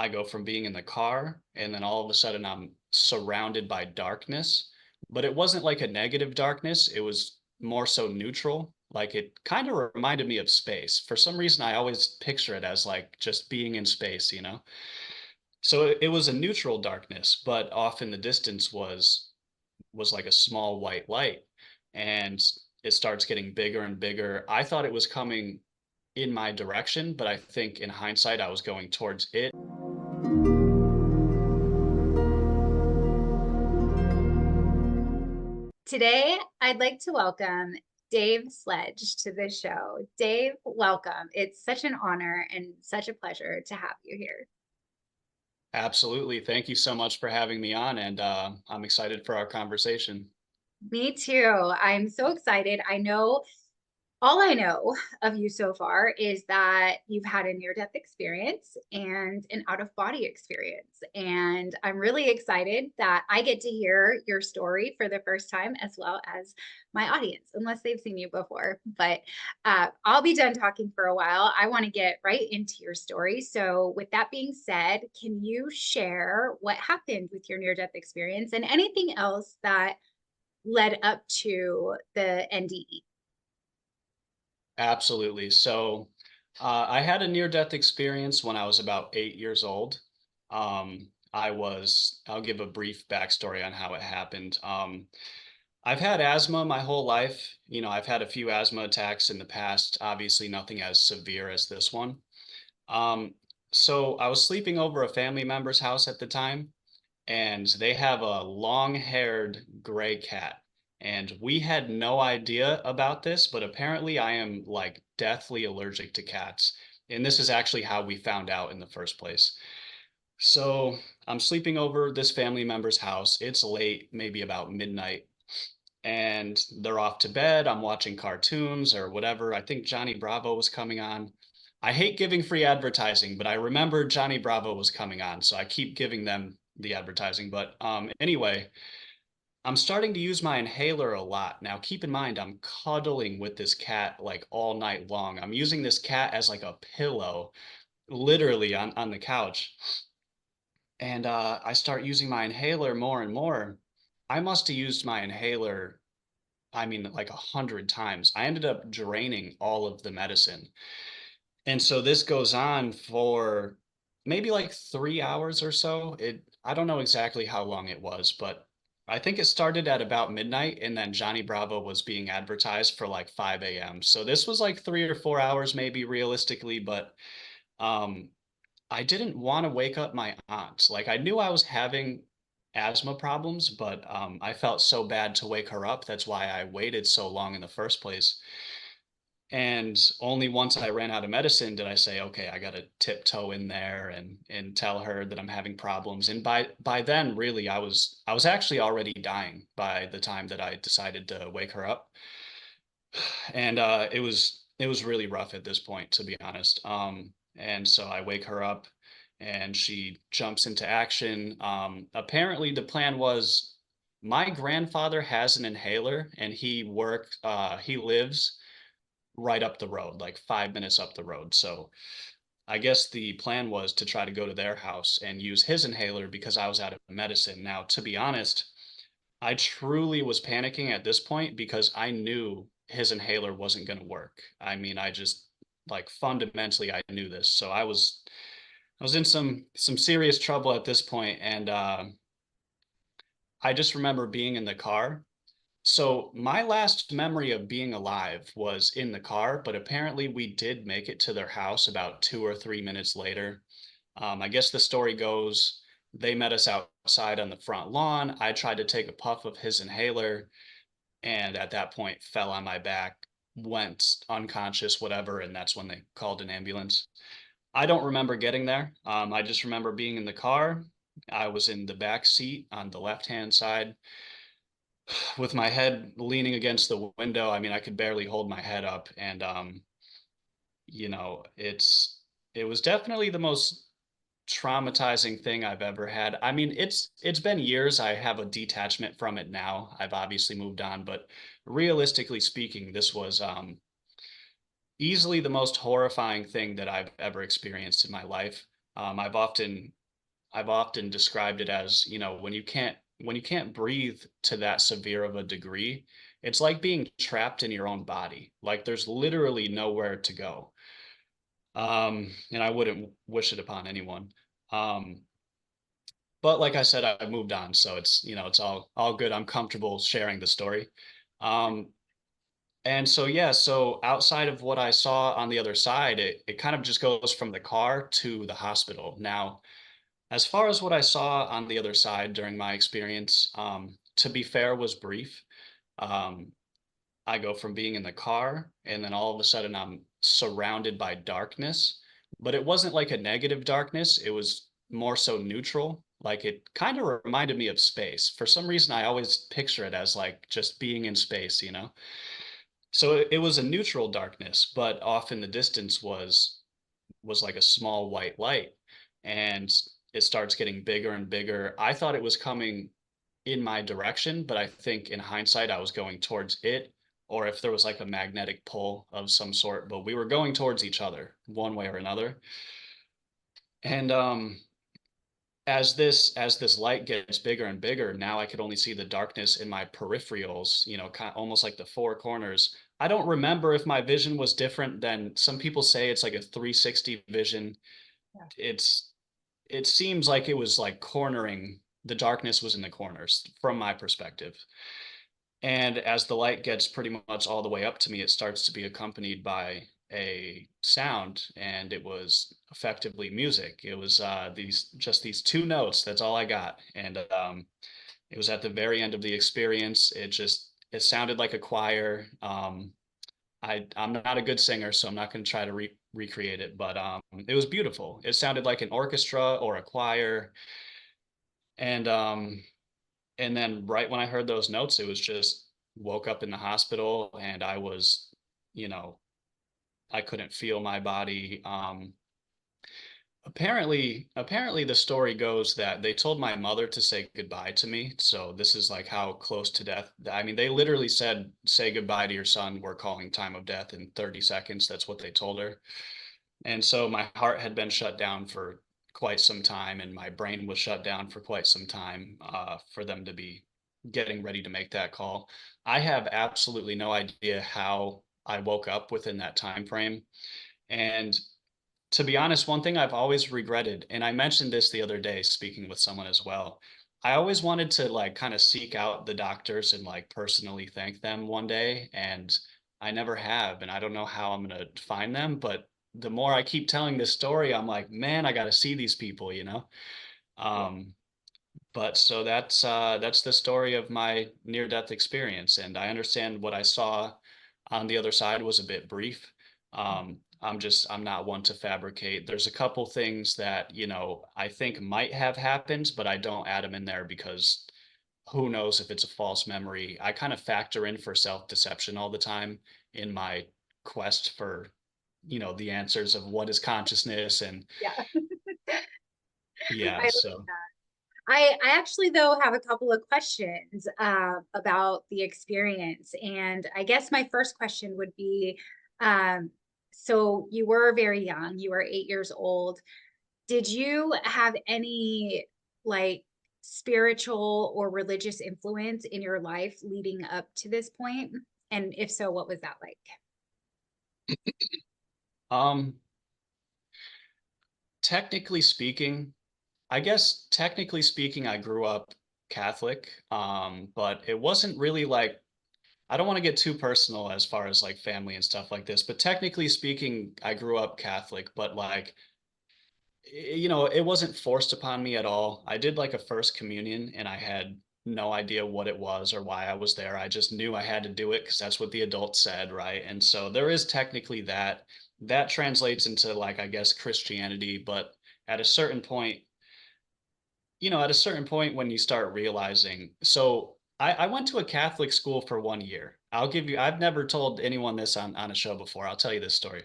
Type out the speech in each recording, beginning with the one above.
I go from being in the car and then all of a sudden I'm surrounded by darkness, but it wasn't like a negative darkness. It was more so neutral. Like it kind of reminded me of space. For some reason, I always picture it as like just being in space, you know? So it was a neutral darkness, but off in the distance was like a small white light, and it starts getting bigger and bigger. I thought it was coming in my direction, but I think in hindsight I was going towards it. Today, I'd like to welcome Dave Sledge to the show. Dave, welcome. It's such an honor and such a pleasure to have you here. Absolutely. Thank you so much for having me on, and I'm excited for our conversation. Me too. I'm so excited. All I know of you so far is that you've had a near-death experience and an out-of-body experience. And I'm really excited that I get to hear your story for the first time, as well as my audience, unless they've seen you before. But I'll be done talking for a while. I want to get right into your story. So with that being said, can you share what happened with your near-death experience and anything else that led up to the NDE? Absolutely. So I had a near-death experience when I was about 8 years old. I'll give a brief backstory on how it happened. I've had asthma my whole life. I've had a few asthma attacks in the past, obviously nothing as severe as this one. Um, so I was sleeping over a family member's house at the time, and they have a long-haired gray cat. And we had no idea about this, but apparently I am like deathly allergic to cats. And this is actually how we found out in the first place. So I'm sleeping over this family member's house. It's late, maybe about midnight, and they're off to bed. I'm watching cartoons or whatever. I think Johnny Bravo was coming on. I hate giving free advertising, but I remember Johnny Bravo was coming on, so I keep giving them the advertising. But anyway, I'm starting to use my inhaler a lot. Now, keep in mind, I'm cuddling with this cat like all night long. I'm using this cat as like a pillow, literally on the couch. And I start using my inhaler more and more. I must have used my inhaler, I mean, like 100 times. I ended up draining all of the medicine. And so this goes on for maybe like 3 hours or so. I don't know exactly how long it was, but I think it started at about midnight, and then Johnny Bravo was being advertised for like 5 a.m. So this was like 3 or 4 hours maybe realistically, but um I didn't want to wake up my aunt. Like I knew I was having asthma problems, but I felt so bad to wake her up. That's why I waited so long in the first place. And only once I ran out of medicine did I say, okay, I got to tiptoe in there and tell her that I'm having problems. And by then, really, I was actually already dying by the time that I decided to wake her up. And it was really rough at this point, to be honest. And so I wake her up, and she jumps into action. Apparently, the plan was my grandfather has an inhaler, and he lives right up the road, like 5 minutes up the road. So I guess the plan was to try to go to their house and use his inhaler because I was out of medicine. Now, to be honest, I truly was panicking at this point because I knew his inhaler wasn't going to work. I mean, I just like fundamentally I knew this. So I was in some serious trouble at this point, and I just remember being in the car. So my last memory of being alive was in the car, but apparently we did make it to their house about 2 or 3 minutes later. I guess the story goes they met us outside on the front lawn. I tried to take a puff of his inhaler, and at that point fell on my back, went unconscious, whatever, and that's when they called an ambulance. I don't remember getting there. I just remember being in the car. I was in the back seat on the left-hand side with my head leaning against the window. I mean, I could barely hold my head up, and it was definitely the most traumatizing thing I've ever had. I mean, it's been years. I have a detachment from it now. I've obviously moved on, but realistically speaking, this was easily the most horrifying thing that I've ever experienced in my life. I've often described it as, when you can't breathe to that severe of a degree, it's like being trapped in your own body. Like there's literally nowhere to go. And I wouldn't wish it upon anyone. Um, but like I said, I moved on, so it's all good. I'm comfortable sharing the story. Um, and so yeah, so outside of what I saw on the other side, it kind of just goes from the car to the hospital. Now, as far as what I saw on the other side during my experience, to be fair, was brief. Um, I go from being in the car and then all of a sudden I'm surrounded by darkness, but it wasn't like a negative darkness. It was more so neutral. Like it kind of reminded me of space. For some reason, I always picture it as like just being in space. So it was a neutral darkness, but off in the distance was like a small white light, and it starts getting bigger and bigger. I thought it was coming in my direction, but I think in hindsight I was going towards it, or if there was like a magnetic pull of some sort, but we were going towards each other one way or another. And as this light gets bigger and bigger, now I could only see the darkness in my peripherals, kind of almost like the four corners. I don't remember if my vision was different than some people say it's like a 360 vision. Yeah. It seems like it was like cornering, the darkness was in the corners from my perspective. And as the light gets pretty much all the way up to me, it starts to be accompanied by a sound, and it was effectively music. It was these two notes. That's all I got, and it was at the very end of the experience. It sounded like a choir. I'm not a good singer, so I'm not going to try to recreate it, but it was beautiful. It sounded like an orchestra or a choir, and and then right when I heard those notes, it was just woke up in the hospital, and you know, I couldn't feel my body. Apparently, the story goes that they told my mother to say goodbye to me. So this is like how close to death. I mean, they literally said, "Say goodbye to your son. We're calling time of death in 30 seconds." That's what they told her. And so my heart had been shut down for quite some time, and my brain was shut down for quite some time for them to be getting ready to make that call. I have absolutely no idea how I woke up within that time frame. And to be honest, one thing I've always regretted, and I mentioned this the other day speaking with someone as well. I always wanted to like kind of seek out the doctors and like personally thank them one day, and I never have, and I don't know how I'm gonna find them, but the more I keep telling this story, I'm like, man, I got to see these people. Yeah. Um, but so that's the story of my near-death experience, and I understand what I saw on the other side was a bit brief. I'm not one to fabricate. There's a couple things that, I think might have happened, but I don't add them in there because who knows if it's a false memory. I kind of factor in for self-deception all the time in my quest for, the answers of what is consciousness, and Yeah. yeah, I so I actually though have a couple of questions about the experience, and I guess my first question would be, um, so you were very young, you were 8 years old. Did you have any like spiritual or religious influence in your life leading up to this point? And if so, what was that like? um technically speaking, I guess technically speaking, I grew up Catholic, but it wasn't really like, I don't want to get too personal as far as like family and stuff like this, but technically speaking, I grew up Catholic, but like, it wasn't forced upon me at all. I did like a first communion and I had no idea what it was or why I was there. I just knew I had to do it because that's what the adults said, right? And so there is technically that translates into like, I guess, Christianity, but at a certain point, when you start realizing, so I went to a Catholic school for 1 year. I've never told anyone this on a show before. I'll tell you this story.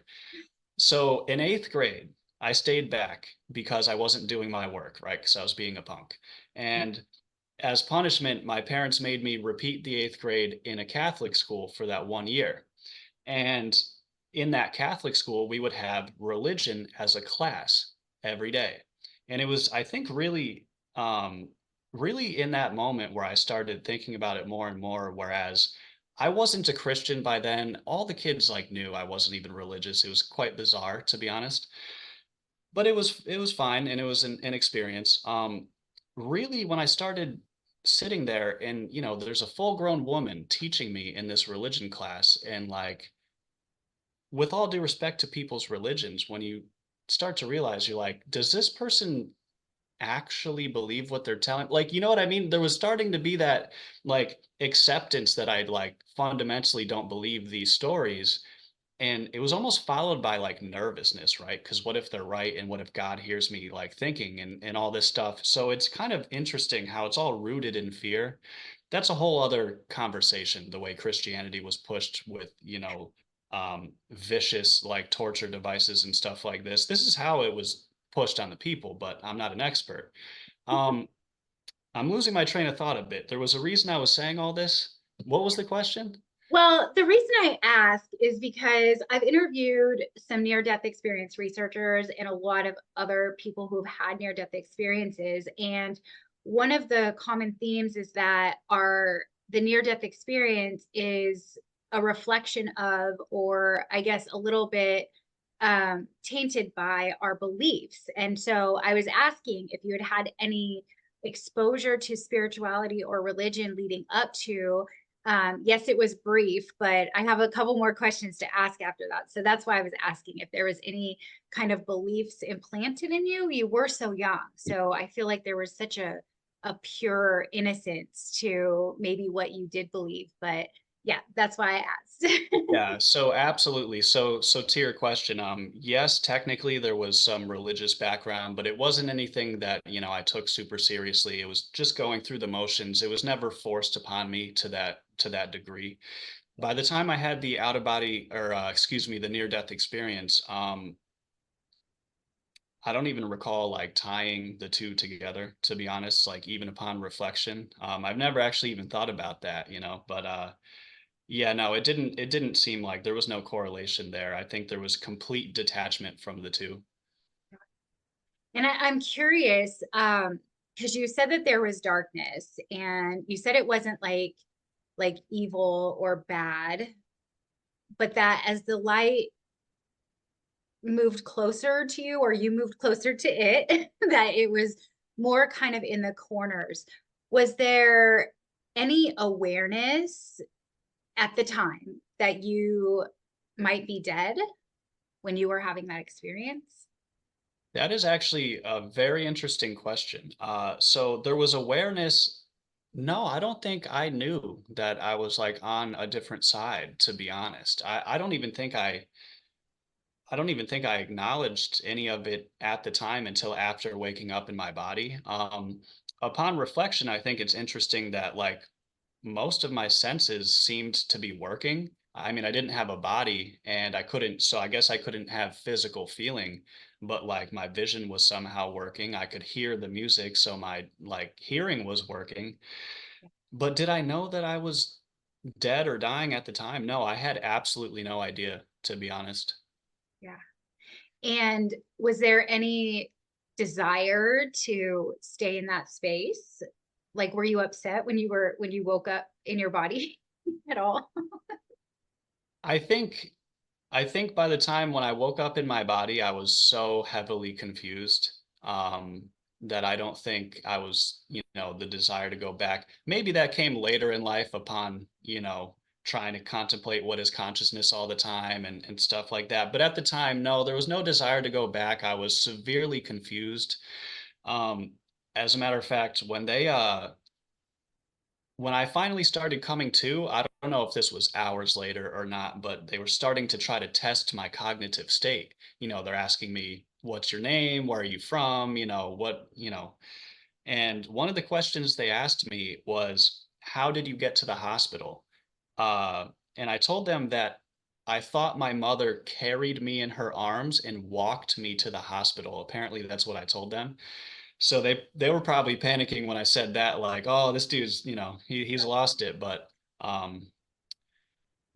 So in eighth grade, I stayed back because I wasn't doing my work, right? Because I was being a punk. And as punishment, my parents made me repeat the eighth grade in a Catholic school for that 1 year. And in that Catholic school, we would have religion as a class. every day. And it was, I think, um, really in that moment where I started thinking about it more and more. Whereas I wasn't a Christian by then. All the kids like knew I wasn't even religious. It was quite bizarre, to be honest. But it was fine, and it was an experience. Really, when I started sitting there, and there's a full grown woman teaching me in this religion class, and like, with all due respect to people's religions, when you start to realize, you're like, does this person actually believe what they're telling? Like, you know what I mean? There was starting to be that like acceptance that I like fundamentally don't believe these stories. And it was almost followed by like nervousness, right? Because what if they're right? And what if God hears me like thinking and all this stuff? So it's kind of interesting how it's all rooted in fear. That's a whole other conversation, the way Christianity was pushed with, vicious like torture devices and stuff like this. This is how it was pushed on the people, but I'm not an expert. Um, I'm losing my train of thought a bit. There was a reason I was saying all this. What was the question? Well, the reason I ask is because I've interviewed some near death experience researchers and a lot of other people who've had near death experiences. And one of the common themes is that the near death experience is a reflection of, or I guess a little bit tainted by our beliefs. And so I was asking if you had had any exposure to spirituality or religion leading up to. Yes, it was brief, but I have a couple more questions to ask after that. So that's why I was asking if there was any kind of beliefs implanted in you. You were so young. So I feel like there was such a pure innocence to maybe what you did believe. But yeah, that's why I asked. Yeah, so absolutely. So to your question, yes, technically there was some religious background, but it wasn't anything that, I took super seriously. It was just going through the motions. It was never forced upon me to that degree. By the time I had the out of body, or excuse me, the near death experience, I don't even recall like tying the two together, to be honest, like even upon reflection. I've never actually even thought about that, but yeah, no, it didn't seem like there was no correlation there. I think there was complete detachment from the two. And I'm curious, because you said that there was darkness and you said it wasn't like evil or bad, but that as the light moved closer to you or you moved closer to it, that it was more kind of in the corners. Was there any awareness at the time that you might be dead when you were having that experience? That is actually a very interesting question. So there was awareness. No, I don't think I knew that I was like on a different side, to be honest. I don't even think I acknowledged any of it at the time until after waking up in my body. Upon reflection, I think it's interesting that like most of my senses seemed to be working. I mean, I didn't have a body and I couldn't, so I guess I couldn't have physical feeling, but like my vision was somehow working. I could hear the music, so my like hearing was working. But did I know that I was dead or dying at the time? No, I had absolutely no idea, to be honest. Yeah. And was there any desire to stay in that space? Like, were you upset when you woke up in your body at all? I think I think by the time when I woke up in my body, I was so heavily confused, that I don't think I was, the desire to go back. Maybe that came later in life upon, trying to contemplate what is consciousness all the time and stuff like that. But at the time, no, there was no desire to go back. I was severely confused. Um, as a matter of fact, when I finally started coming to, I don't know if this was hours later or not, but they were starting to try to test my cognitive state. They're asking me, what's your name? Where are you from? And one of the questions they asked me was, how did you get to the hospital? And I told them that I thought my mother carried me in her arms and walked me to the hospital. Apparently, that's what I told them. So they were probably panicking when I said that, like, oh, this dude's, he's lost it. But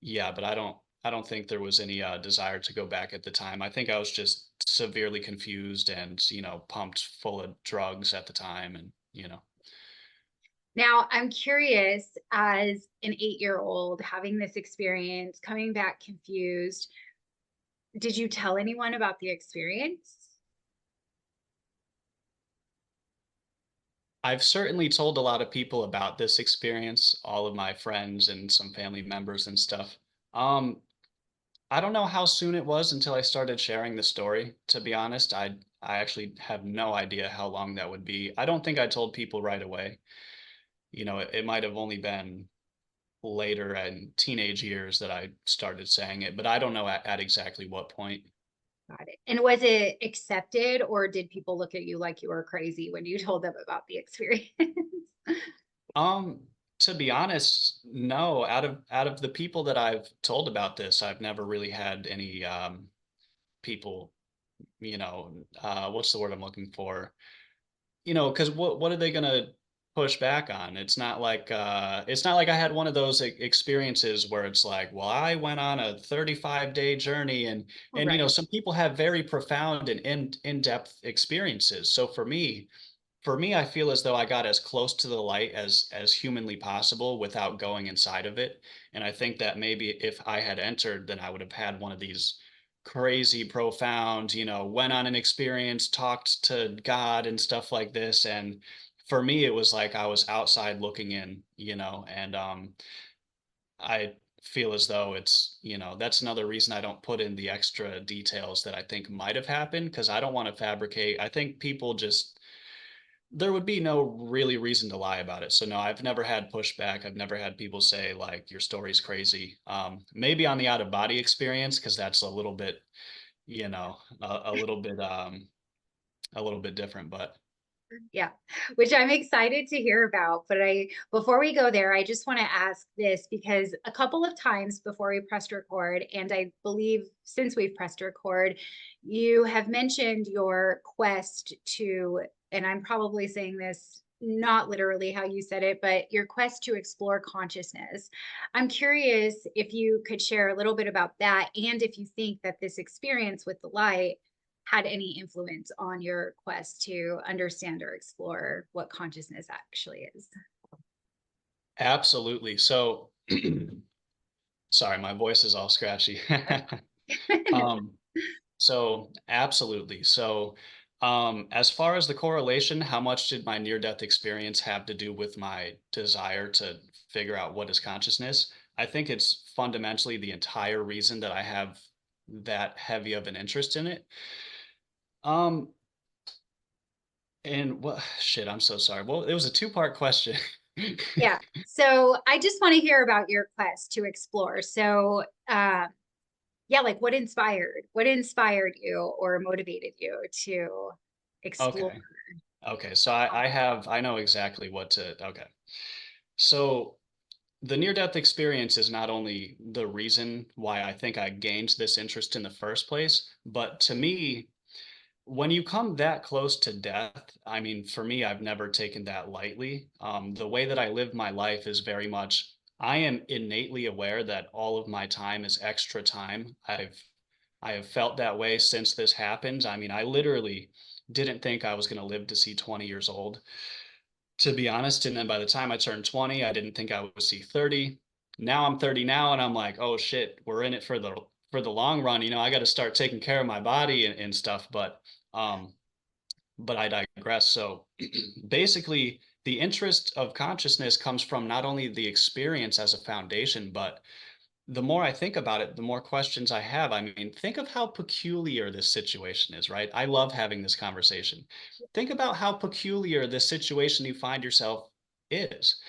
yeah, but I don't. I don't think there was any desire to go back at the time. I think I was just severely confused and, pumped full of drugs at the time, and Now, I'm curious, as an 8-year-old having this experience, coming back confused, did you tell anyone about the experience? I've certainly told a lot of people about this experience, all of my friends and some family members and stuff. Um, I don't know how soon it was until I started sharing the story, to be honest. I actually have no idea how long that would be. I don't think I told people right away. It might have only been later in teenage years that I started saying it, but I don't know at exactly what point. Got it. And was it accepted, or did people look at you like you were crazy when you told them about the experience? Um, to be honest, no. Out of the people that I've told about this, I've never really had any people, what's the word I'm looking for? Because what are they gonna push back on? It's not like I had one of those experiences where it's like, well, I went on a 35-day journey, and Right. some people have very profound and in-depth experiences. So for me, I feel as though I got as close to the light as humanly possible without going inside of it. And I think that maybe if I had entered, then I would have had one of these crazy profound, went on an experience, talked to God and stuff like this. And for me, it was like I was outside looking in, and I feel as though that's another reason I don't put in the extra details that I think might have happened, because I don't want to fabricate. I think people just there would be no really reason to lie about it. So no, I've never had pushback. I've never had people say like your story's crazy. Maybe on the out of body experience, because that's a little bit, a little bit different. But Yeah, which I'm excited to hear about. But before we go there, I just want to ask this because a couple of times before we pressed record, and I believe since we've pressed record, you have mentioned your quest to, and I'm probably saying this not literally how you said it, but your quest to explore consciousness. I'm curious if you could share a little bit about that, and if you think that this experience with the light had any influence on your quest to understand or explore what consciousness actually is. absolutely. So sorry, my voice is all scratchy. um, So, absolutely. So, as far as the correlation, how much did my near-death experience have to do with my desire to figure out what is consciousness? I think it's fundamentally the entire reason that I have that heavy of an interest in it. Um, and what shit, I'm so sorry. Well, it was a two-part question. Yeah. So I just want to hear about your quest to explore. So, yeah, like what inspired you or motivated you to explore? Okay. Okay. So I know exactly what to, okay. So the near death experience is not only the reason why I think I gained this interest in the first place, but to me, when you come that close to death, I mean, for me, I've never taken that lightly. The way that I live my life is very much, I am innately aware that all of my time is extra time. I have felt that way since this happened. I mean, I literally didn't think I was going to live to see 20 years old, to be honest. And then by the time I turned 20, I didn't think I would see 30. Now I'm 30 now, and I'm like, oh shit, we're in it for the long run. I got to start taking care of my body and stuff. Um, but I digress. So basically, the interest of consciousness comes from not only the experience as a foundation, but the more I think about it, the more questions I have. I mean, think of how peculiar this situation is, right? I love having this conversation. Think about how peculiar this situation you find yourself is.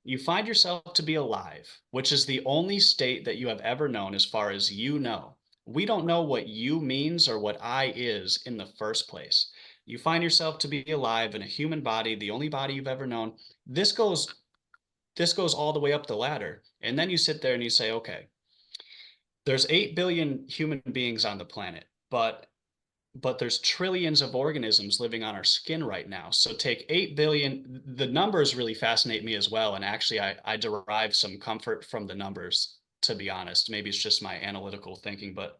You find yourself to be alive, which is the only state that you have ever known as far as you know. We don't know what you means or what I is in the first place. You find yourself to be alive in a human body, the only body you've ever known. This goes this goes all the way up the ladder. And then you sit there and you say, okay, there's 8 billion human beings on the planet, but there's trillions of organisms living on our skin right now. So take 8 billion, the numbers really fascinate me as well. And actually, I derive some comfort from the numbers. to be honest. Maybe it's just my analytical thinking, but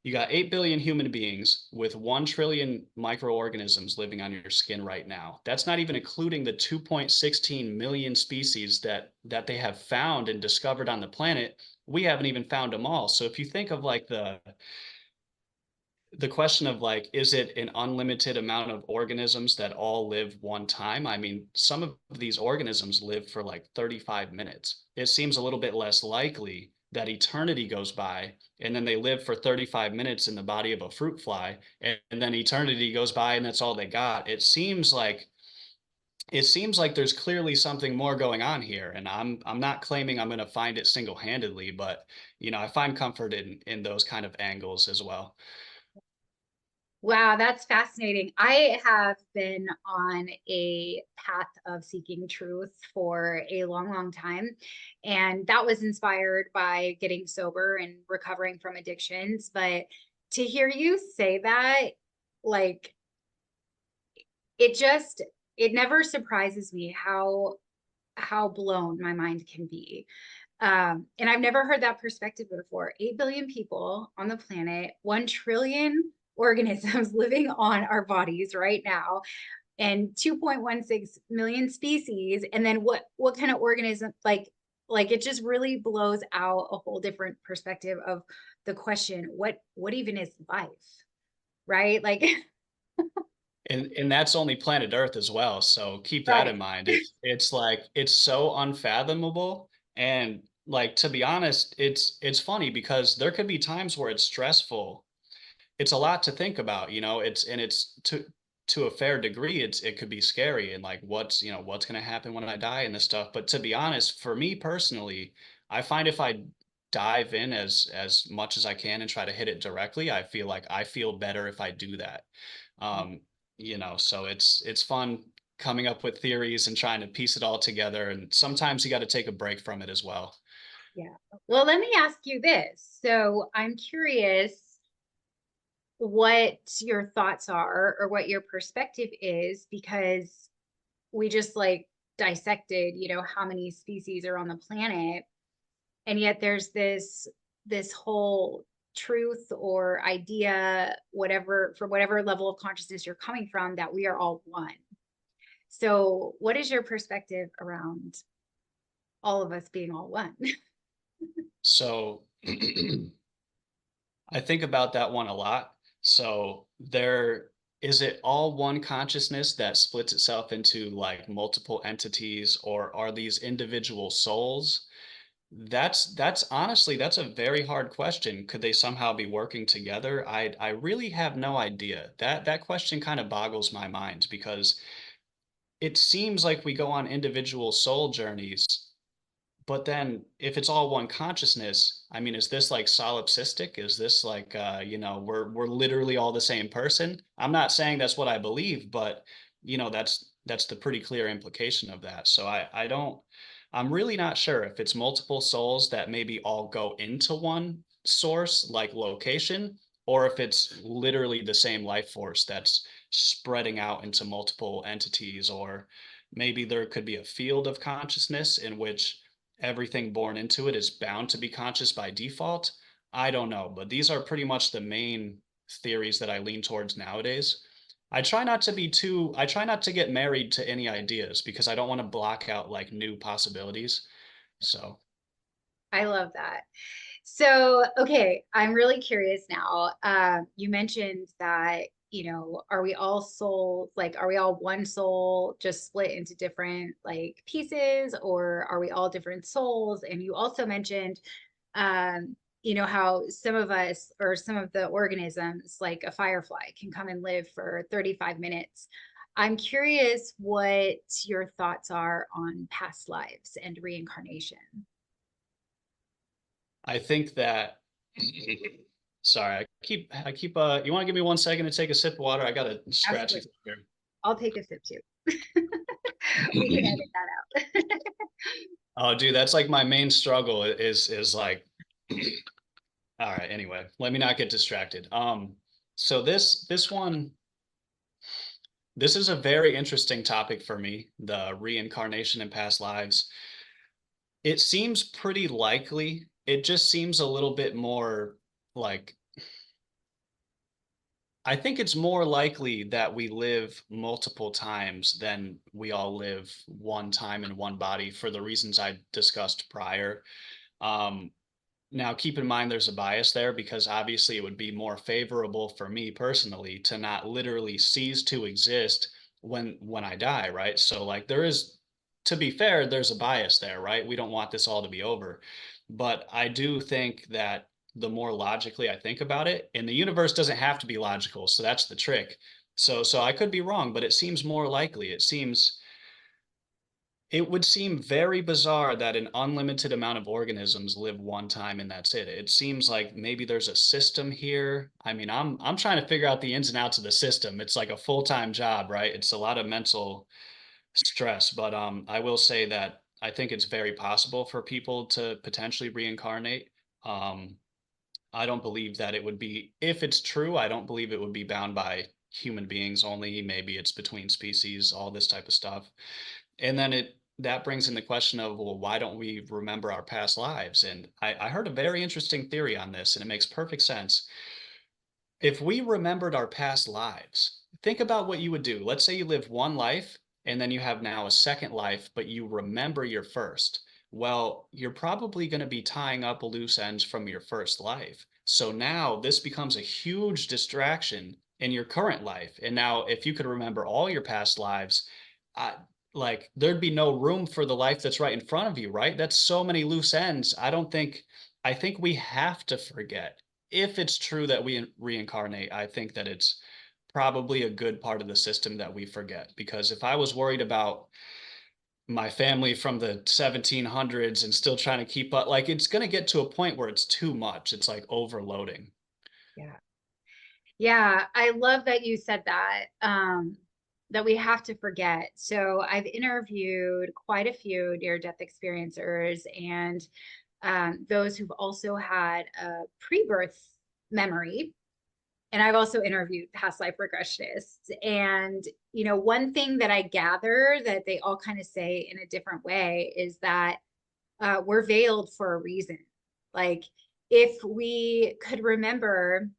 you got 8 billion human beings with 1 trillion microorganisms living on your skin right now. That's not even including the 2.16 million species that they have found and discovered on the planet. We haven't even found them all. So if you think of like the question of like, is it an unlimited amount of organisms that all live one time? I mean, some of these organisms live for like 35 minutes. It seems a little bit less likely that eternity goes by and then they live for 35 minutes in the body of a fruit fly and then eternity goes by and that's all they got. It seems like there's clearly something more going on here, and I'm not claiming I'm going to find it single-handedly, but I find comfort in those kind of angles as well. Wow, that's fascinating. I have been on a path of seeking truth for a long, long time. And that was inspired by getting sober and recovering from addictions. But to hear you say that, like, it just, it never surprises me how blown my mind can be. And I've never heard that perspective before. 8 billion people on the planet, 1 trillion organisms living on our bodies right now, and 2.16 million species. And then what kind of organism, like it just really blows out a whole different perspective of the question, what even is life? Right? Like, And that's only planet Earth as well, so keep that right. in mind. It's like it's so unfathomable, and like to be honest, it's funny because there could be times where it's stressful. It's a lot to think about, it's to a fair degree, it could be scary and like what's going to happen when I die and this stuff. But to be honest, for me personally, I find if I dive in as much as I can and try to hit it directly, I feel like I feel better if I do that. Um, so it's fun coming up with theories and trying to piece it all together. And sometimes you got to take a break from it as well. Yeah. Well, let me ask you this. So I'm curious what your thoughts are or what your perspective is, because we just like dissected, how many species are on the planet. And yet there's this whole truth or idea, whatever, from whatever level of consciousness you're coming from, that we are all one. So what is your perspective around all of us being all one? So I think about that one a lot. So there is it all one consciousness that splits itself into like multiple entities, or are these individual souls? That's honestly that's a very hard question. Could they somehow be working together? I really have no idea. That question kind of boggles my mind because it seems like we go on individual soul journeys, but then if it's all one consciousness, I mean, is this like solipsistic? Is this like we're literally all the same person? I'm not saying that's what I believe, but that's the pretty clear implication of that. So I don't I'm really not sure if it's multiple souls that maybe all go into one source like location, or if it's literally the same life force that's spreading out into multiple entities, or maybe there could be a field of consciousness in which everything born into it is bound to be conscious by default. I don't know, but these are pretty much the main theories that I lean towards nowadays. I try not to get married to any ideas because I don't want to block out like new possibilities. So I love that. So, okay, I'm really curious now. You mentioned that, are we all soul, like, are we all one soul just split into different like pieces, or are we all different souls? And you also mentioned, how some of us or some of the organisms, like a firefly, can come and live for 35 minutes. I'm curious what your thoughts are on past lives and reincarnation. I think that sorry, I keep you want to give me 1 second to take a sip of water? I got a scratchy Absolutely. throat here. I'll take a sip too. We can edit that out. Oh, dude, that's like my main struggle is like all right, anyway, let me not get distracted. So this is a very interesting topic for me, the reincarnation in past lives. It seems pretty likely it just seems a little bit more like I think it's more likely that we live multiple times than we all live one time in one body for the reasons I discussed prior. Um, Now, keep in mind there's a bias there because obviously it would be more favorable for me personally to not literally cease to exist when I die, right? So like there is, to be fair, there's a bias there, right? We don't want this all to be over. But I do think that the more logically I think about it, and the universe doesn't have to be logical, so that's the trick. So I could be wrong, but it seems more likely. It would seem very bizarre that an unlimited amount of organisms live one time and that's it. It seems like maybe there's a system here. I mean, I'm trying to figure out the ins and outs of the system. It's like a full-time job, right? It's a lot of mental stress, but I will say that I think it's very possible for people to potentially reincarnate. Um, I don't believe that it would be, if it's true, I don't believe it would be bound by human beings only. Maybe it's between species, all this type of stuff. And then that brings in the question of, well, why don't we remember our past lives? And I heard a very interesting theory on this, and it makes perfect sense. If we remembered our past lives, think about what you would do. Let's say you live one life and then you have now a second life, but you remember your first. Well, you're probably going to be tying up loose ends from your first life. So now this becomes a huge distraction in your current life. And now, if you could remember all your past lives, I, like there'd be no room for the life that's right in front of you, right? That's so many loose ends. I think we have to forget if it's true that we reincarnate, I think that it's probably a good part of the system that we forget. Because if I was worried about my family from the 1700s and still trying to keep up, like it's going to get to a point where it's too much. It's like overloading. Yeah. Yeah, I love that you said that, that we have to forget. So I've interviewed quite a few near-death experiencers and those who've also had a pre-birth memory. And I've also interviewed past life regressionists. And, one thing that I gather that they all kind of say in a different way is that we're veiled for a reason. Like, if we could remember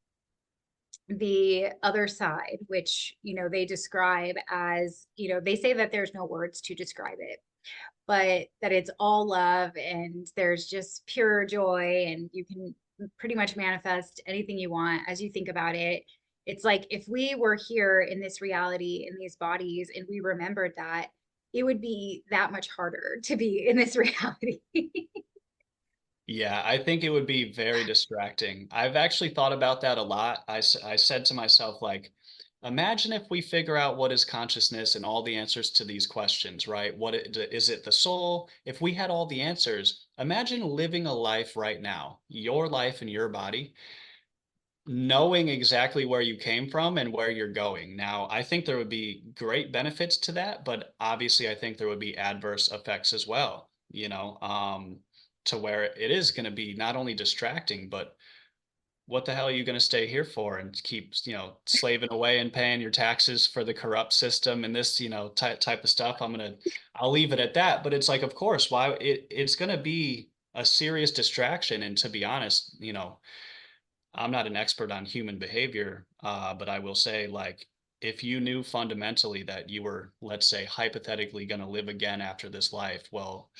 the other side, which, they describe as, they say that there's no words to describe it, but that it's all love and there's just pure joy and you can pretty much manifest anything you want as you think about it. It's like if we were here in this reality, in these bodies, and we remembered that, it would be that much harder to be in this reality. Yeah, I think it would be very distracting. I've actually thought about that a lot. I said to myself, like, imagine if we figure out what is consciousness and all the answers to these questions, right? Is it the soul? If we had all the answers, imagine living a life right now, your life in your body, knowing exactly where you came from and where you're going. Now, I think there would be great benefits to that, but obviously I think there would be adverse effects as well, to where it is going to be not only distracting, but what the hell are you going to stay here for and keep, slaving away and paying your taxes for the corrupt system and this, type of stuff. I'll leave it at that. But it's like, of course, why it's going to be a serious distraction. And to be honest, I'm not an expert on human behavior, but I will say, like, if you knew fundamentally that you were, let's say, hypothetically going to live again after this life, well,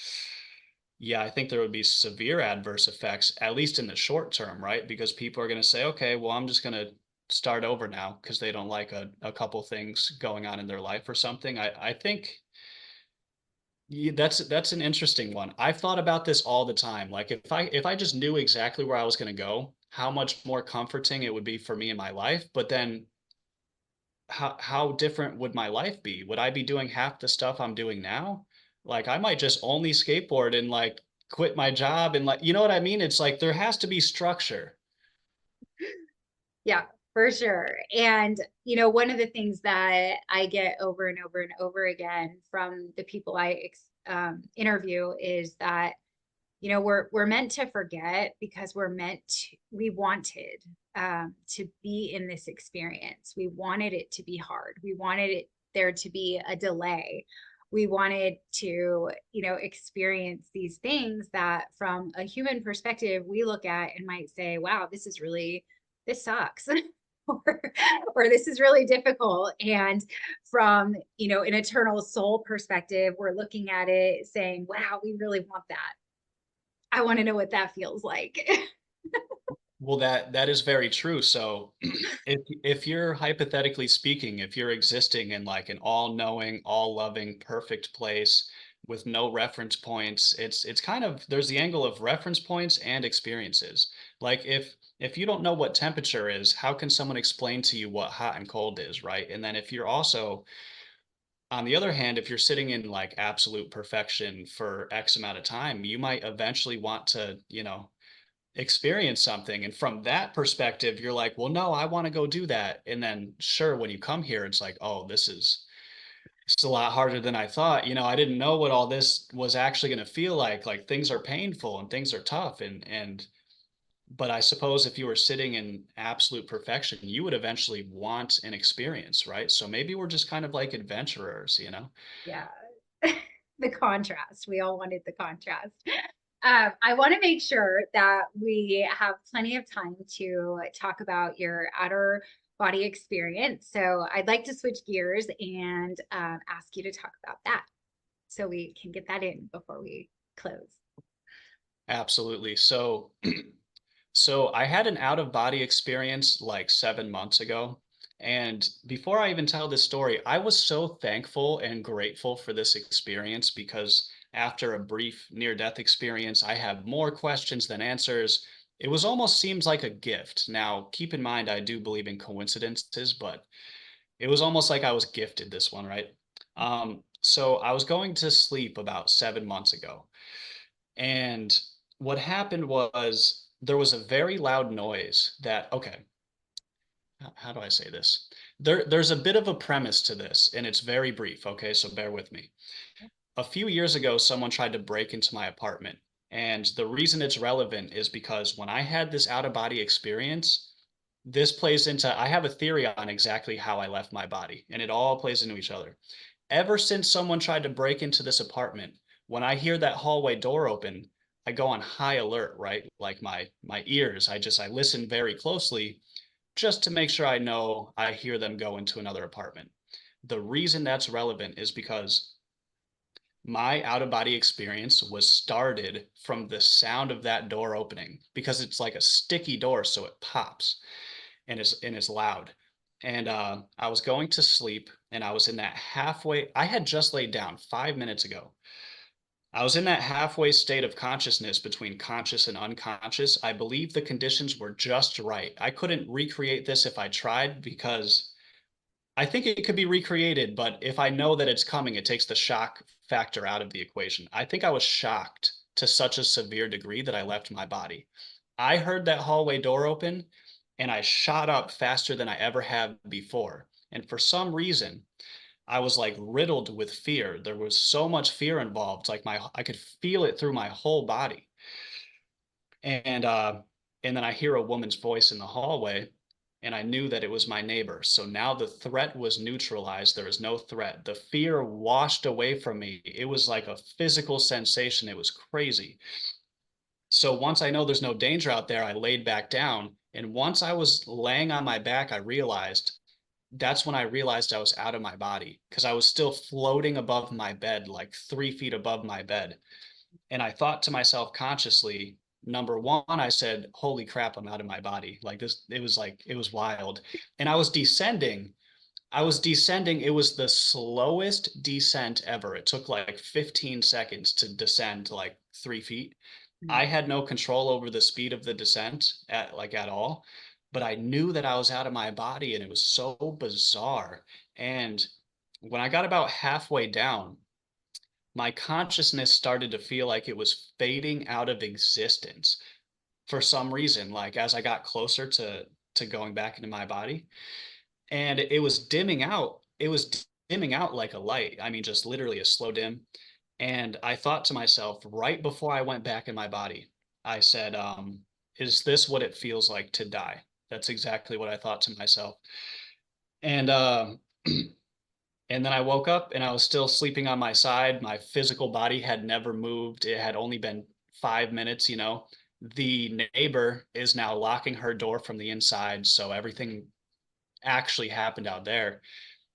yeah, I think there would be severe adverse effects, at least in the short term, right? Because people are going to say, okay, well, I'm just going to start over now because they don't like a couple things going on in their life or something. I think yeah, that's an interesting one. I've thought about this all the time. Like if I just knew exactly where I was going to go, how much more comforting it would be for me in my life. But then how different would my life be? Would I be doing half the stuff I'm doing now? Like I might just only skateboard and like quit my job and like you know what I mean? It's like there has to be structure. Yeah, for sure. And, one of the things that I get over and over and over again from the people I interview is that, we're meant to forget because we wanted to be in this experience. We wanted it to be hard. We wanted there to be a delay. we wanted to, experience these things that from a human perspective, we look at and might say, wow, this sucks. or, or this is really difficult. And from, an eternal soul perspective, we're looking at it saying, wow, we really want that. I want to know what that feels like. Well, that is very true. So, if you're hypothetically speaking, if you're existing in like an all-knowing, all-loving, perfect place with no reference points, it's kind of there's the angle of reference points and experiences. Like if you don't know what temperature is, how can someone explain to you what hot and cold is, right? And then if you're also on the other hand, if you're sitting in like absolute perfection for X amount of time, you might eventually want to, experience something. And from that perspective, you're like, well, no, I want to go do that. And then sure, when you come here, it's like, oh, this is a lot harder than I thought. I didn't know what all this was actually going to feel like. Like things are painful and things are tough. And but I suppose if you were sitting in absolute perfection, you would eventually want an experience, right? So maybe we're just kind of like adventurers. Yeah. The contrast. We all wanted the contrast. I want to make sure that we have plenty of time to talk about your outer body experience. So I'd like to switch gears and ask you to talk about that so we can get that in before we close. Absolutely. So I had an out of body experience like 7 months ago. And before I even tell this story, I was so thankful and grateful for this experience because after a brief near death experience, I have more questions than answers. It was almost seems like a gift. Now, keep in mind, I do believe in coincidences, but it was almost like I was gifted this one, right? So I was going to sleep about 7 months ago. And what happened was there was a very loud noise that, okay, how do I say this? There's a bit of a premise to this, and it's very brief, okay? So bear with me. A few years ago, someone tried to break into my apartment. And the reason it's relevant is because when I had this out of body experience, this plays into, I have a theory on exactly how I left my body, and it all plays into each other. Ever since someone tried to break into this apartment, when I hear that hallway door open, I go on high alert, right? Like my ears, I listen very closely just to make sure I know I hear them go into another apartment. The reason that's relevant is because my out of body experience was started from the sound of that door opening because it's like a sticky door, so it pops and it's loud. And I was going to sleep, and I was in that halfway. I had just laid down 5 minutes ago. I was in that halfway state of consciousness between conscious and unconscious. I believe the conditions were just right. I couldn't recreate this if I tried because I think it could be recreated, but if I know that it's coming, it takes the shock factor out of the equation. I think I was shocked to such a severe degree that I left my body. I heard that hallway door open and I shot up faster than I ever have before. And for some reason, I was like riddled with fear. There was so much fear involved. Like I could feel it through my whole body. And and then I hear a woman's voice in the hallway, and I knew that it was my neighbor. So now the threat was neutralized. There was no threat. The fear washed away from me. It was like a physical sensation. It was crazy. So once I know there's no danger out there, I laid back down. And once I was laying on my back, that's when I realized I was out of my body because I was still floating above my bed, like 3 feet above my bed. And I thought to myself consciously, number one, I said, holy crap, I'm out of my body. It was wild. And I was descending. It was the slowest descent ever. It took like 15 seconds to descend like 3 feet. I had no control over the speed of the descent at all, but I knew that I was out of my body and it was so bizarre. And when I got about halfway down, my consciousness started to feel like it was fading out of existence for some reason, like as I got closer to going back into my body. And it was dimming out. It was dimming out like a light. I mean, just literally a slow dim. And I thought to myself right before I went back in my body, I said, is this what it feels like to die? That's exactly what I thought to myself. And And then I woke up and I was still sleeping on my side. My physical body had never moved. It had only been 5 minutes, you know. The neighbor is now locking her door from the inside. So everything actually happened out there.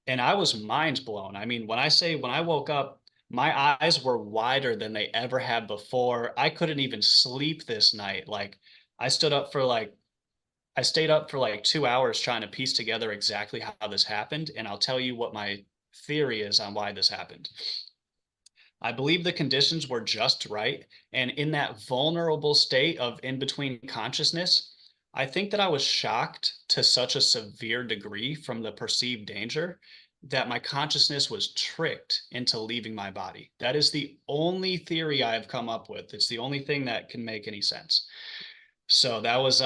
And I was mind blown. I mean, when I say when I woke up, my eyes were wider than they ever had before. I couldn't even sleep this night. Like, I stood up for like, I stayed up for like 2 hours trying to piece together exactly how this happened. And I'll tell you what my theory is on why this happened. I believe the conditions were just right. And in that vulnerable state of in between consciousness, I think that I was shocked to such a severe degree from the perceived danger that my consciousness was tricked into leaving my body. That is the only theory I have come up with. It's the only thing that can make any sense. So that was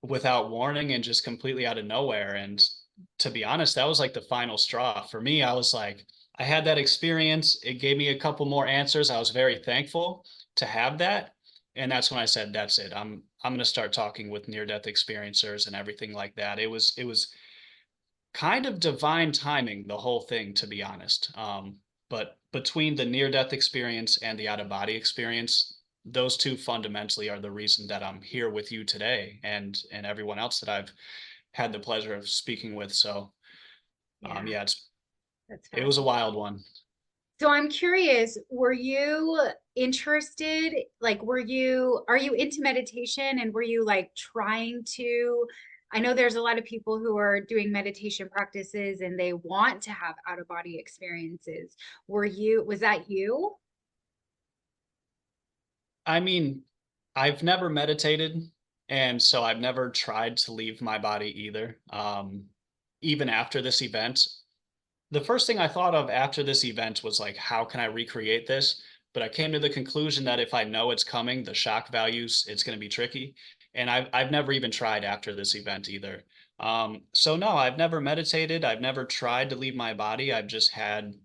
without warning and just completely out of nowhere. And to be honest, that was like the final straw. For me, I was like, I had that experience. It gave me a couple more answers. I was very thankful to have that. And that's when I said, that's it. I'm going to start talking with near death experiencers and everything like that. It was kind of divine timing, the whole thing, to be honest. But between the near death experience and the out of body experience, those two fundamentally are the reason that I'm here with you today and everyone else that I've had the pleasure of speaking with. So Yeah, yeah, that's it was a fascinating. wild one. So I'm curious, were you interested, like, are you into meditation and were you like trying to, I know there's a lot of people who are doing meditation practices and they want to have out of body experiences. Was that you? I mean, I've never meditated, and so I've never tried to leave my body either. Even after this event, the first thing I thought of after this event was like, how can I recreate this? But I came to the conclusion that if I know it's coming, the shock values, it's going to be tricky. And I've never even tried after this event either. So no, I've never meditated. I've never tried to leave my body. I've just had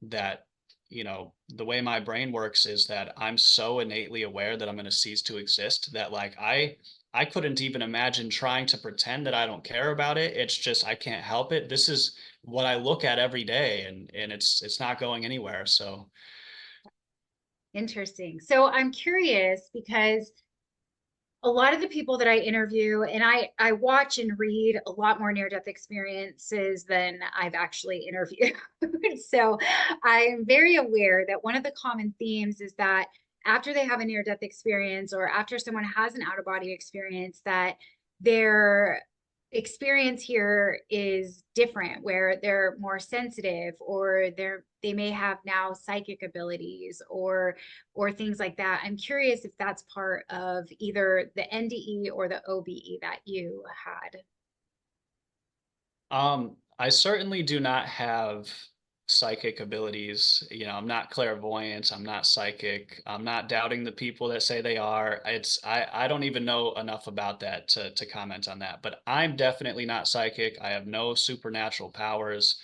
that, the way my brain works is that I'm so innately aware that I'm going to cease to exist that like I couldn't even imagine trying to pretend that I don't care about it. It's just I can't help it. This is what I look at every day and it's not going anywhere. So Interesting. So I'm curious because a lot of the people that I interview, and I watch and read a lot more near death experiences than I've actually interviewed. So I'm very aware that one of the common themes is that after they have a near death experience or after someone has an out of body experience, that their experience here is different, where they're more sensitive, or they may have now psychic abilities or things like that. I'm curious if that's part of either the NDE or the OBE that you had. I certainly do not have psychic abilities. I'm not clairvoyant, I'm not psychic. I'm not doubting the people that say they are. I don't even know enough about that to comment on that. But I'm definitely not psychic. I have no supernatural powers.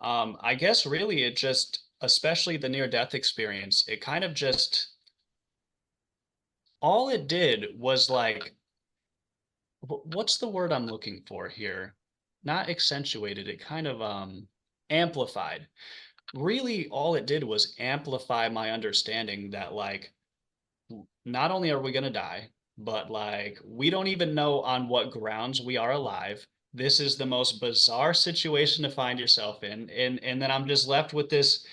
I guess really it just, especially the near death experience, it kind of just all it did was like what's the word I'm looking for here? Not accentuated, it kind of amplified. Really all it did was amplify my understanding that like not only are we going to die, but like we don't even know on what grounds we are alive. This is the most bizarre situation to find yourself in. And then I'm just left with this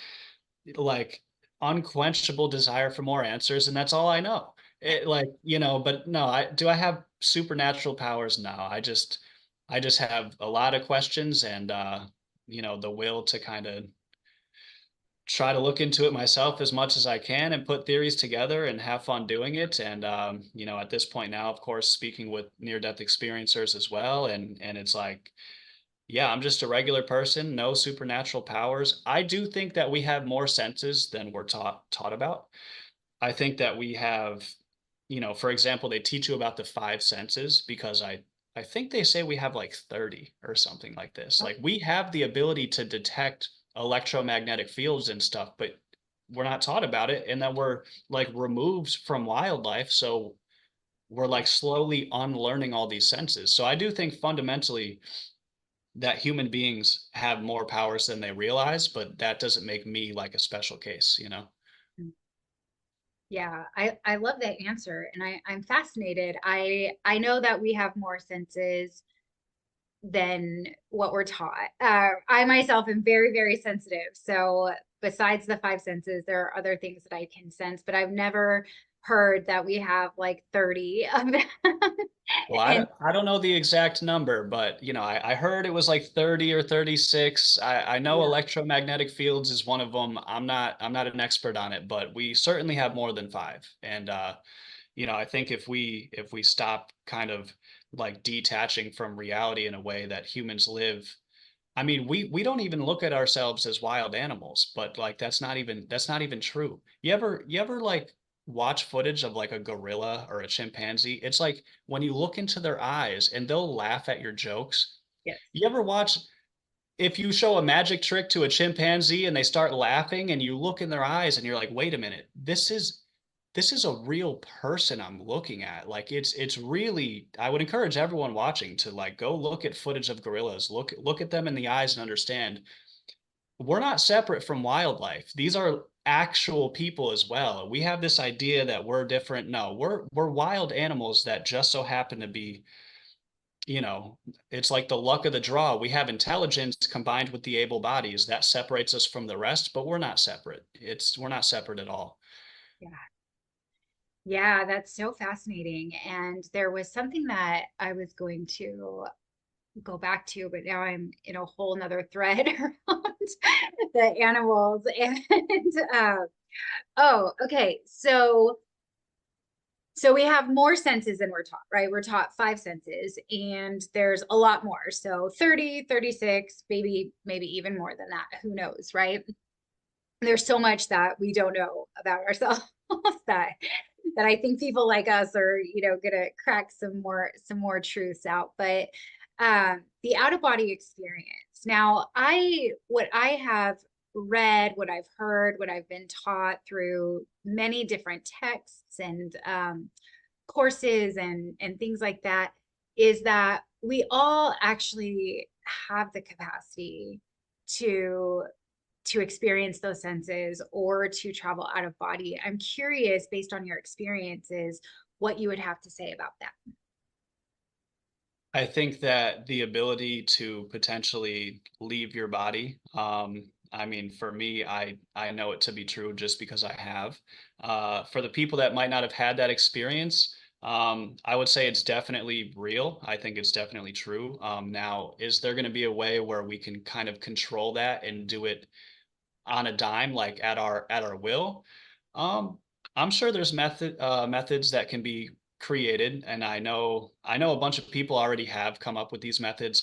like unquenchable desire for more answers, and that's all I know. But no, I have supernatural powers? No, I just have a lot of questions and the will to kind of try to look into it myself as much as I can and put theories together and have fun doing it. And at this point now, of course, speaking with near death experiencers as well, and it's like yeah, I'm just a regular person, no supernatural powers. I do think that we have more senses than we're taught about. I think that we have, for example, they teach you about the five senses because I think they say we have like 30 or something like this. Oh, Like we have the ability to detect electromagnetic fields and stuff, but we're not taught about it and then we're like removed from wildlife, so we're like slowly unlearning all these senses. So I do think fundamentally that human beings have more powers than they realize, but that doesn't make me like a special case, you know? Yeah, I love that answer, and I'm fascinated. I know that we have more senses than what we're taught. I myself am very, very sensitive. So besides the five senses, there are other things that I can sense, but I've never heard that we have like 30 of them. Well, And I don't know the exact number, but you know, I heard it was like 30 or 36. I know yeah, electromagnetic fields is one of them. I'm not an expert on it, but we certainly have more than five. And you know, I think if we stop kind of like detaching from reality in a way that humans live, I mean, we don't even look at ourselves as wild animals, but like that's not even true. You ever like watch footage of like a gorilla or a chimpanzee? It's like when you look into their eyes and they'll laugh at your jokes. yes. You ever watch if you show a magic trick to a chimpanzee and they start laughing and you look in their eyes and you're like, wait a minute, this is a real person I'm looking at. Like it's really I would encourage everyone watching to like go look at footage of gorillas, look at them in the eyes and understand we're not separate from wildlife. These are actual people as well. We have this idea that we're different. No, we're wild animals that just so happen to be, you know, it's like the luck of the draw. We have intelligence combined with the able bodies that separates us from the rest, but we're not separate. We're not separate at all. Yeah. Yeah, that's so fascinating. And there was something that I was going to go back to, but now I'm in a whole nother thread around the animals. And oh, okay. So we have more senses than we're taught, right? We're taught five senses, and there's a lot more. So 30, 36, maybe even more than that. Who knows, right? There's so much that we don't know about ourselves that that I think people like us are, gonna crack some more truths out. But the out of body experience. Now, what I have read, what I've heard, what I've been taught through many different texts and courses and things like that is that we all actually have the capacity to experience those senses or to travel out of body. I'm curious, based on your experiences, what you would have to say about that. I think that the ability to potentially leave your body, I mean, for me, I know it to be true just because I have. For the people that might not have had that experience, I would say it's definitely real. I think it's definitely true. Now, is there going to be a way where we can kind of control that and do it on a dime, like at our will? Um, I'm sure there's methods that can be created, and I know a bunch of people already have come up with these methods.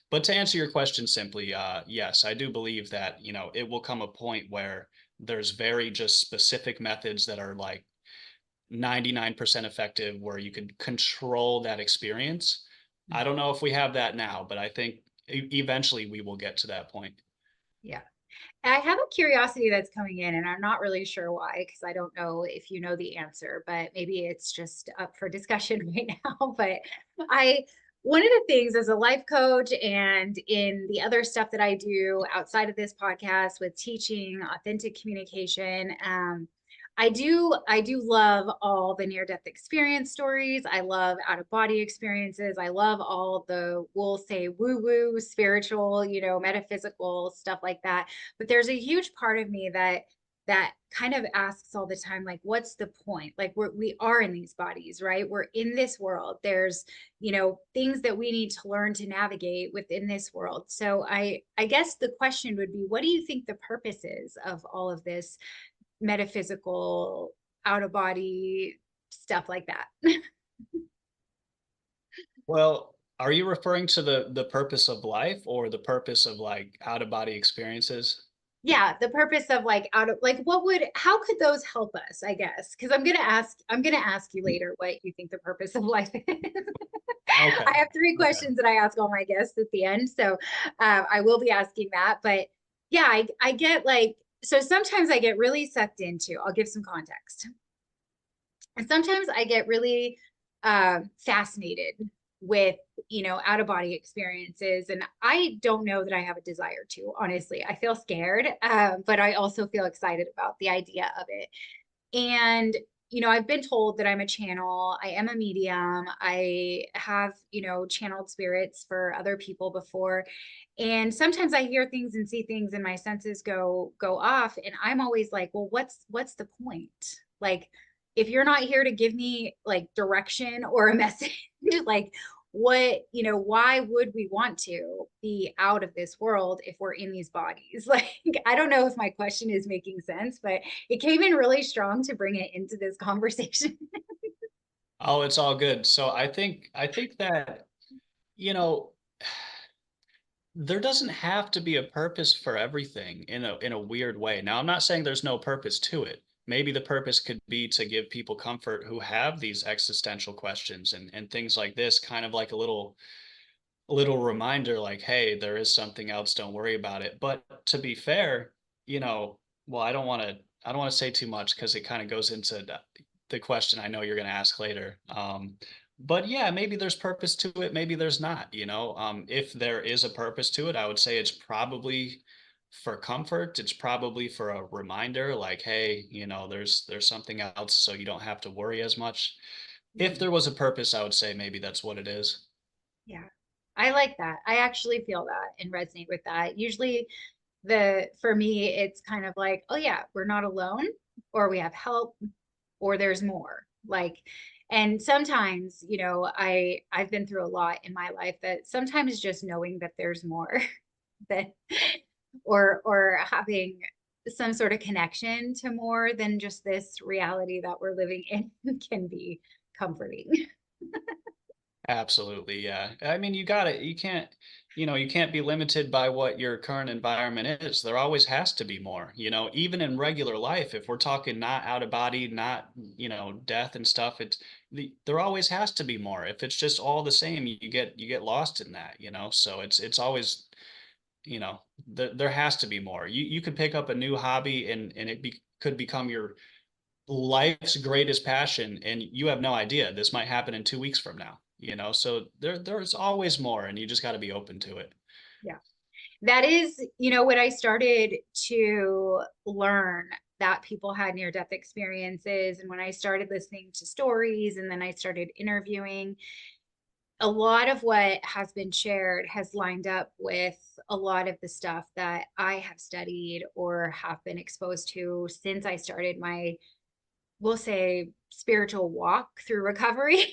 But to answer your question simply, yes, I do believe that you know it will come a point where there's very just specific methods that are like 99% effective, where you can control that experience. I don't know if we have that now, but I think eventually we will get to that point. Yeah. I have a curiosity that's coming in, and I'm not really sure why, because I don't know if you know the answer, but maybe it's just up for discussion right now. But I, one of the things as a life coach and in the other stuff that I do outside of this podcast with teaching authentic communication, I do love all the near death experience stories. I love out of body experiences. I love all the, we'll say, woo woo, spiritual, metaphysical stuff like that. But there's a huge part of me that kind of asks all the time, like, what's the point? Like, we are in these bodies, right? We're in this world. There's, things that we need to learn to navigate within this world. So I guess the question would be, what do you think the purpose is of all of this metaphysical, out of body stuff like that? Well, are you referring to the purpose of life or the purpose of like out of body experiences? Yeah, the purpose of like out of like how could those help us, I guess? Because I'm gonna ask you later what you think the purpose of life is. Okay. I have three Okay. questions that I ask all my guests at the end. So I will be asking that. But yeah, I get like, so sometimes I get really sucked into, I'll give some context. And sometimes I get really fascinated with, out of body experiences. And I don't know that I have a desire to, honestly. I feel scared, but I also feel excited about the idea of it. And, I've been told that I'm a channel, I am a medium, I have, channeled spirits for other people before. And sometimes I hear things and see things and my senses go off. And I'm always like, well, what's the point? Like, if you're not here to give me like direction or a message, like why would we want to be out of this world if we're in these bodies? Like, I don't know if my question is making sense, but it came in really strong to bring it into this conversation. Oh, it's all good. So I think that, you know, there doesn't have to be a purpose for everything in a weird way. Now, I'm not saying there's no purpose to it. Maybe the purpose could be to give people comfort who have these existential questions and things like this, kind of like a little reminder like, hey, there is something else, don't worry about it. But to be fair, you know, well, I don't want to say too much because it kind of goes into the question I know you're going to ask later. But yeah, maybe there's purpose to it, maybe there's not, you know. If there is a purpose to it, I would say it's probably for comfort. It's probably for a reminder like, hey, there's something else so you don't have to worry as much. If Mhm. there was a purpose, I would say maybe that's what it is. Yeah. I like that. I actually feel that and resonate with that. Usually for me, it's kind of like, oh yeah, we're not alone, or we have help, or there's more. Like, and sometimes, I've been through a lot in my life that sometimes just knowing that there's more that or having some sort of connection to more than just this reality that we're living in can be comforting. Absolutely, yeah. I mean, you got it. You can't be limited by what your current environment is. There always has to be more, even in regular life. If we're talking not out of body, not, death and stuff, there always has to be more. If it's just all the same, you get lost in that, So it's always, there has to be more. You could pick up a new hobby and could become your life's greatest passion and you have no idea this might happen in 2 weeks from now, so there's always more and you just got to be open to it. Yeah. That is, when I started to learn that people had near death experiences, and when I started listening to stories, and then I started interviewing, a lot of what has been shared has lined up with a lot of the stuff that I have studied or have been exposed to since I started my, we'll say, spiritual walk through recovery.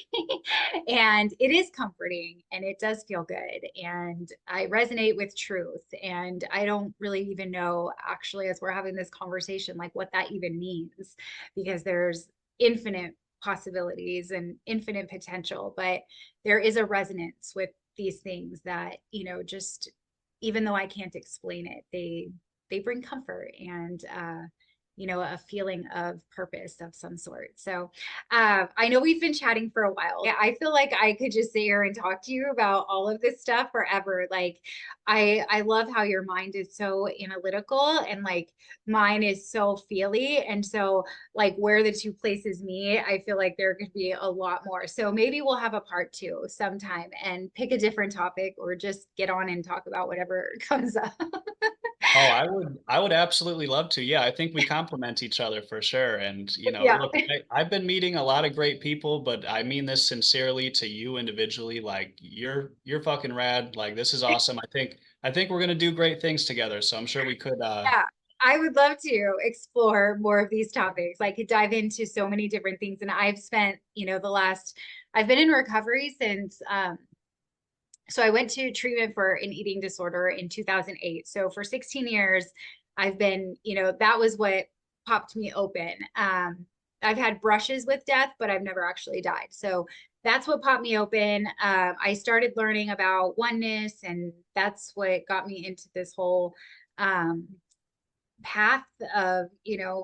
And it is comforting and it does feel good. And I resonate with truth. And I don't really even know, actually, as we're having this conversation, like what that even means, because there's infinite possibilities and infinite potential. But there is a resonance with these things that, just even though I can't explain it, they bring comfort and a feeling of purpose of some sort. So I know we've been chatting for a while. Yeah, I feel like I could just sit here and talk to you about all of this stuff forever. Like, I love how your mind is so analytical and like mine is so feely. And so like where the two places meet, I feel like there could be a lot more. So maybe we'll have a part two sometime and pick a different topic or just get on and talk about whatever comes up. Oh, I would absolutely love to. Yeah, I think we complement each other for sure. And Yeah. look, I've been meeting a lot of great people, but I mean this sincerely to you individually. Like you're fucking rad. Like this is awesome. I think we're gonna do great things together. So I'm sure we could Yeah, I would love to explore more of these topics. I could dive into so many different things. And I've spent, I've been in recovery since, so I went to treatment for an eating disorder in 2008. So for 16 years, I've been, that was what popped me open. I've had brushes with death, but I've never actually died. So that's what popped me open. I started learning about oneness, and that's what got me into this whole um, path of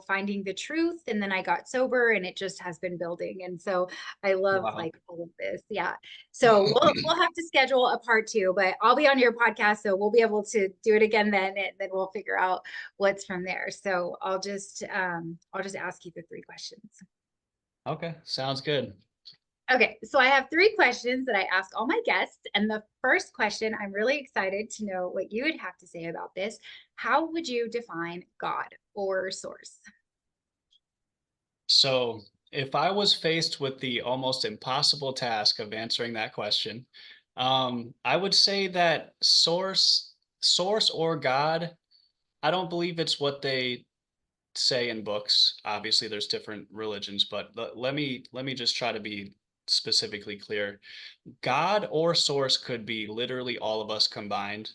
finding the truth. And then I got sober and it just has been building, and so I love wow. like all of this. Yeah, so we'll have to schedule a part two, but I'll be on your podcast, so we'll be able to do it again then, and then we'll figure out what's from there. So I'll just ask you the three questions. Okay, sounds good. Okay, so I have three questions that I ask all my guests. And the first question, I'm really excited to know what you would have to say about this. How would you define God or source? So, if I was faced with the almost impossible task of answering that question, I would say that source or God, I don't believe it's what they say in books. Obviously, there's different religions, but let me just try to be specifically clear. God or source could be literally all of us combined.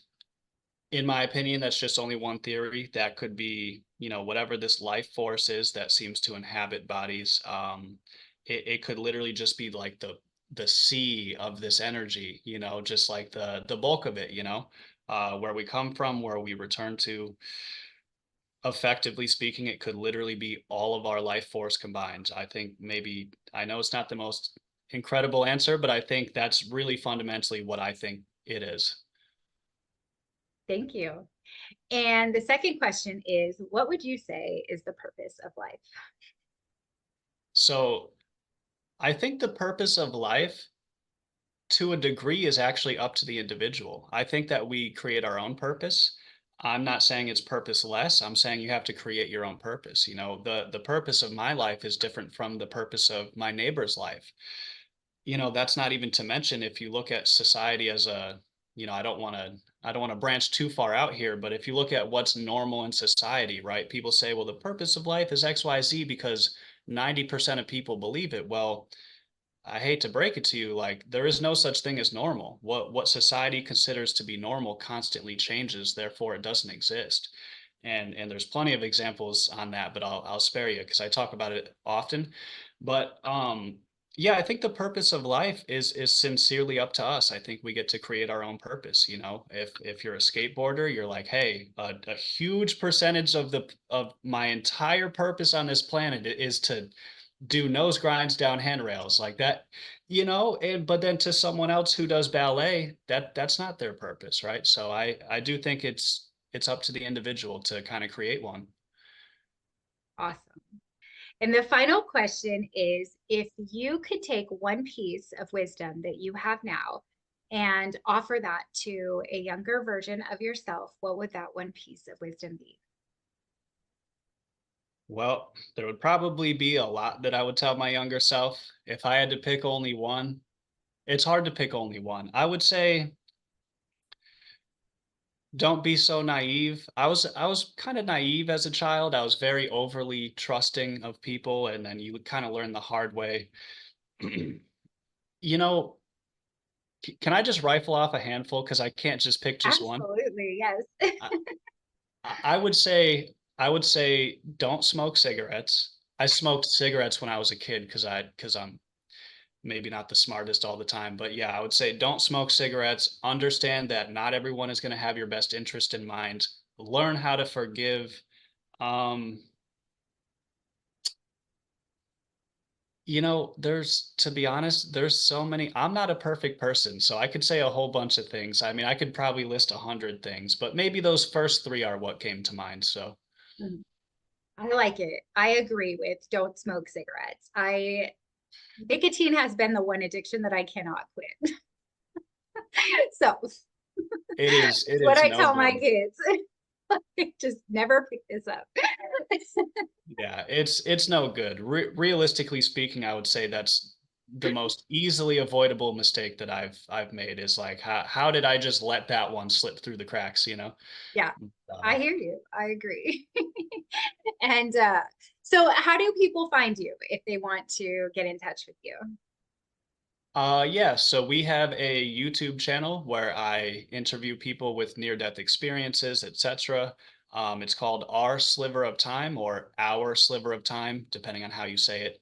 In my opinion, that's just only one theory. That could be, whatever this life force is that seems to inhabit bodies. It could literally just be like the sea of this energy, just like the bulk of it, where we come from, where we return to. Effectively speaking, it could literally be all of our life force combined. I think maybe I know it's not the most incredible answer, but I think that's really fundamentally what I think it is. Thank you. And the second question is, what would you say is the purpose of life? So I think the purpose of life to a degree is actually up to the individual. I think that we create our own purpose. I'm not saying it's purposeless. I'm saying you have to create your own purpose. The purpose of my life is different from the purpose of my neighbor's life. That's not even to mention if you look at society as a, I don't want to branch too far out here, but if you look at what's normal in society, right? People say, well, the purpose of life is XYZ because 90% of people believe it. Well, I hate to break it to you, like there is no such thing as normal. What society considers to be normal constantly changes, therefore it doesn't exist. And there's plenty of examples on that, but I'll spare you because I talk about it often. But yeah, I think the purpose of life is sincerely up to us. I think we get to create our own purpose, If you're a skateboarder, you're like, hey, a huge percentage of my entire purpose on this planet is to do nose grinds down handrails like that, and but then to someone else who does ballet, that's not their purpose, right? So I do think it's up to the individual to kind of create one. Awesome. And the final question is, if you could take one piece of wisdom that you have now and offer that to a younger version of yourself, what would that one piece of wisdom be? Well, there would probably be a lot that I would tell my younger self. If I had to pick only one, it's hard to pick only one. I would say don't be so naive. I was kind of naive as a child. I was very overly trusting of people, and then you would kind of learn the hard way. You know, can I just rifle off a handful because I can't just pick just one? Absolutely, yes. I, I would say don't smoke cigarettes. I smoked cigarettes when I was a kid because I'm maybe not the smartest all the time, but yeah, I would say don't smoke cigarettes. Understand that not everyone is going to have your best interest in mind. Learn how to forgive. Um, to be honest, there's so many. I'm not a perfect person, so I could say a whole bunch of things. I mean, I could probably list 100 things, but maybe those first three are what came to mind. So Mhm. I like it. I agree with don't smoke cigarettes. I nicotine has been the one addiction that I cannot quit. So that's it what is I no tell my good. kids. Just never pick this up. Yeah, it's no good. Realistically speaking, I would say that's the most easily avoidable mistake that I've made is like how did I just let that one slip through the cracks? Yeah, Uh, I hear you. I agree. And so how do people find you if they want to get in touch with you? yeah, so we have a YouTube channel where I interview people with near-death experiences, etc. It's called Our Sliver of Time or Our Sliver of Time, depending on how you say it.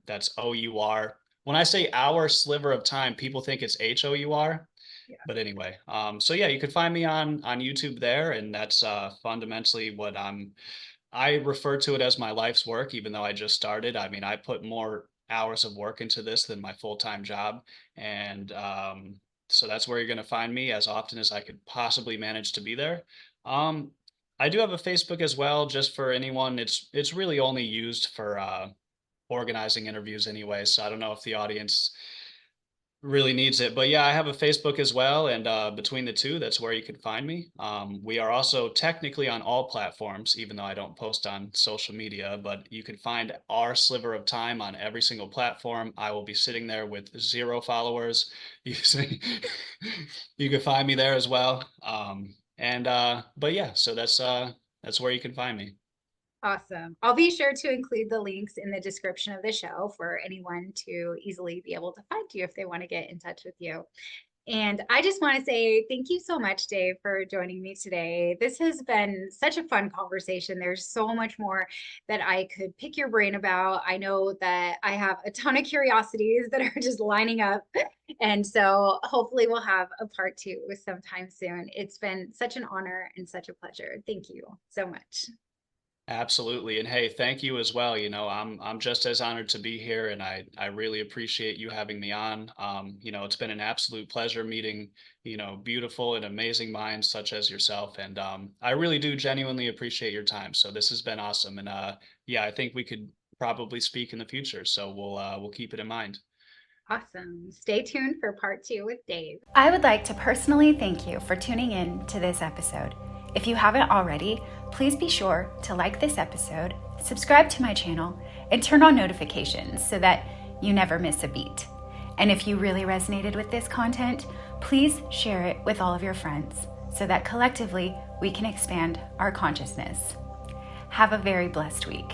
That's OUR. When I say Our Sliver of Time, people think it's HOUR. Yeah. But anyway, so yeah, you could find me on YouTube there, and that's fundamentally what I refer to it as my life's work, even though I just started. I mean, I put more hours of work into this than my full-time job. And so that's where you're going to find me as often as I could possibly manage to be there. Um, I do have a Facebook as well, just for anyone. It's really only used for organizing interviews anyway, so I don't know if the audience really needs it. But yeah, I have a Facebook as well, and between the two, that's where you can find me. We are also technically on all platforms, even though I don't post on social media. But you can find Our Sliver of Time on every single platform. I will be sitting there with 0 followers. You can you can find me there as well. But yeah, so that's where you can find me. Awesome. I'll be sure to include the links in the description of the show for anyone to easily be able to find you if they want to get in touch with you. And I just want to say thank you so much, Dave, for joining me today. This has been such a fun conversation. There's so much more that I could pick your brain about. I know that I have a ton of curiosities that are just lining up. And so hopefully we'll have a part two sometime soon. It's been such an honor and such a pleasure. Thank you so much. Absolutely. And hey, thank you as well. I'm just as honored to be here, and I really appreciate you having me on. It's been an absolute pleasure meeting, beautiful and amazing minds such as yourself. And I really do genuinely appreciate your time. So this has been awesome. And yeah, I think we could probably speak in the future. So we'll keep it in mind. Awesome. Stay tuned for part two with Dave. I would like to personally thank you for tuning in to this episode. If you haven't already, please be sure to like this episode, subscribe to my channel, and turn on notifications so that you never miss a beat. And if you really resonated with this content, please share it with all of your friends so that collectively we can expand our consciousness. Have a very blessed week.